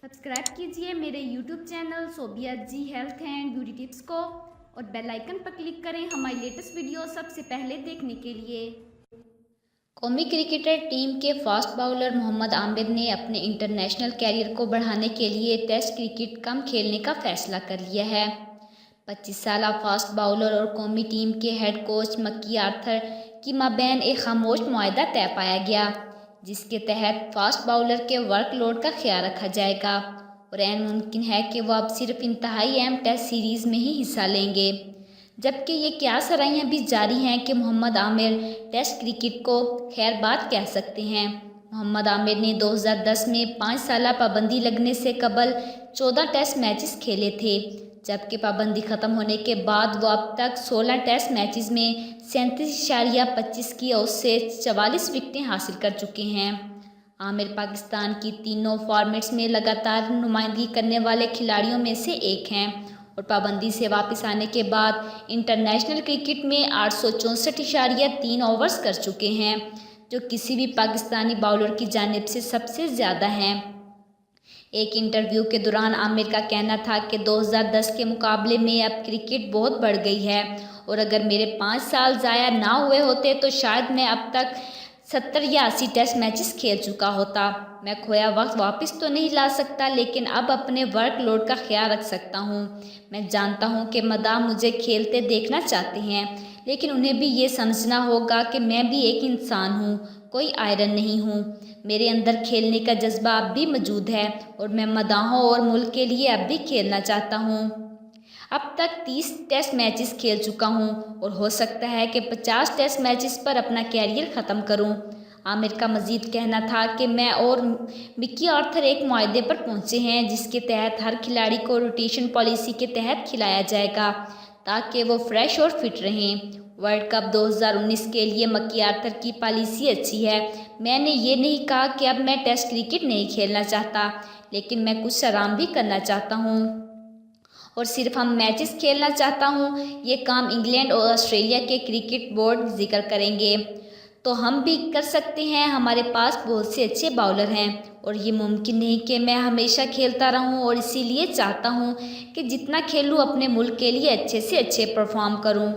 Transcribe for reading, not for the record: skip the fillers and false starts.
Subscribe कीजिए मेरे YouTube channel Sobia ji health and beauty tips को और बेल आइकन पर क्लिक करें हमारी लेटेस्ट वीडियो सबसे पहले देखने के लिए। कौमी क्रिकेटर टीम के फास्ट बाउलर मोहम्मद आमिर ने अपने इंटरनेशनल कैरियर को बढ़ाने के लिए टेस्ट क्रिकेट कम खेलने का फैसला कर लिया है। 25 साल फास्ट बाउलर और कौमी टीम के हेड कोच मक्की आर्थर की माबैन एक खामोश मुआहदा तय पाया गया, जिसके तहत फास्ट बाउलर के वर्कलोड का ख्याल रखा जाएगा और ऐन मुमकिन है कि वह अब सिर्फ इंतहाई अहम टेस्ट सीरीज़ में ही हिस्सा लेंगे। जबकि ये क्या सराहियाँ भी जारी हैं कि मोहम्मद आमिर टेस्ट क्रिकेट को खैर बात कह सकते हैं। मोहम्मद आमिर ने 2010 में 5 साल पाबंदी लगने से कबल 14 टेस्ट मैचेस खेले थे, जबकि पाबंदी ख़त्म होने के बाद वो अब तक 16 टेस्ट मैचेस में 37.25 की औसत से 44 विकेटें हासिल कर चुके हैं। आमिर पाकिस्तान की तीनों फॉर्मेट्स में लगातार नुमाइंदगी करने वाले खिलाड़ियों में से एक हैं और पाबंदी से वापस आने के बाद इंटरनेशनल क्रिकेट में 864.3 ओवर्स कर चुके हैं, जो किसी भी पाकिस्तानी बाउलर की जानिब से सबसे ज़्यादा हैं। एक इंटरव्यू के दौरान आमिर का कहना था कि 2010 के मुकाबले में अब क्रिकेट बहुत बढ़ गई है और अगर मेरे 5 साल ज़ाया ना हुए होते तो शायद मैं अब तक 70 या 80 टेस्ट मैचेस खेल चुका होता। मैं खोया वक्त वापस तो नहीं ला सकता, लेकिन अब अपने वर्कलोड का ख्याल रख सकता हूँ। मैं जानता हूँ कि मदाम मुझे खेलते देखना चाहते हैं, लेकिन उन्हें भी ये समझना होगा कि मैं भी एक इंसान हूँ, कोई आयरन नहीं हूँ। मेरे अंदर खेलने का जज्बा अब भी मौजूद है और मैं मदाहों और मुल्क के लिए अब भी खेलना चाहता हूँ। अब तक 30 टेस्ट मैचेस खेल चुका हूँ और हो सकता है कि 50 टेस्ट मैचेस पर अपना कैरियर ख़त्म करूँ। आमिर का मज़ीद कहना था कि मैं और मिक्की आर्थर एक मुआहदे पर पहुँचे हैं, जिसके तहत हर खिलाड़ी को रोटेशन पॉलिसी के तहत खिलाया जाएगा ताकि वो फ्रेश और फिट रहें। वर्ल्ड कप 2019 के लिए मक्की आर्थर की पॉलिसी अच्छी है। मैंने ये नहीं कहा कि अब मैं टेस्ट क्रिकेट नहीं खेलना चाहता, लेकिन मैं कुछ आराम भी करना चाहता हूँ और सिर्फ हम मैचेस खेलना चाहता हूँ। ये काम इंग्लैंड और ऑस्ट्रेलिया के क्रिकेट बोर्ड जिक्र करेंगे तो हम भी कर सकते हैं। हमारे पास बहुत से अच्छे बाउलर हैं और ये मुमकिन नहीं कि मैं हमेशा खेलता रहूं और इसीलिए चाहता हूं कि जितना खेलूं अपने मुल्क के लिए अच्छे से अच्छे परफॉर्म करूं।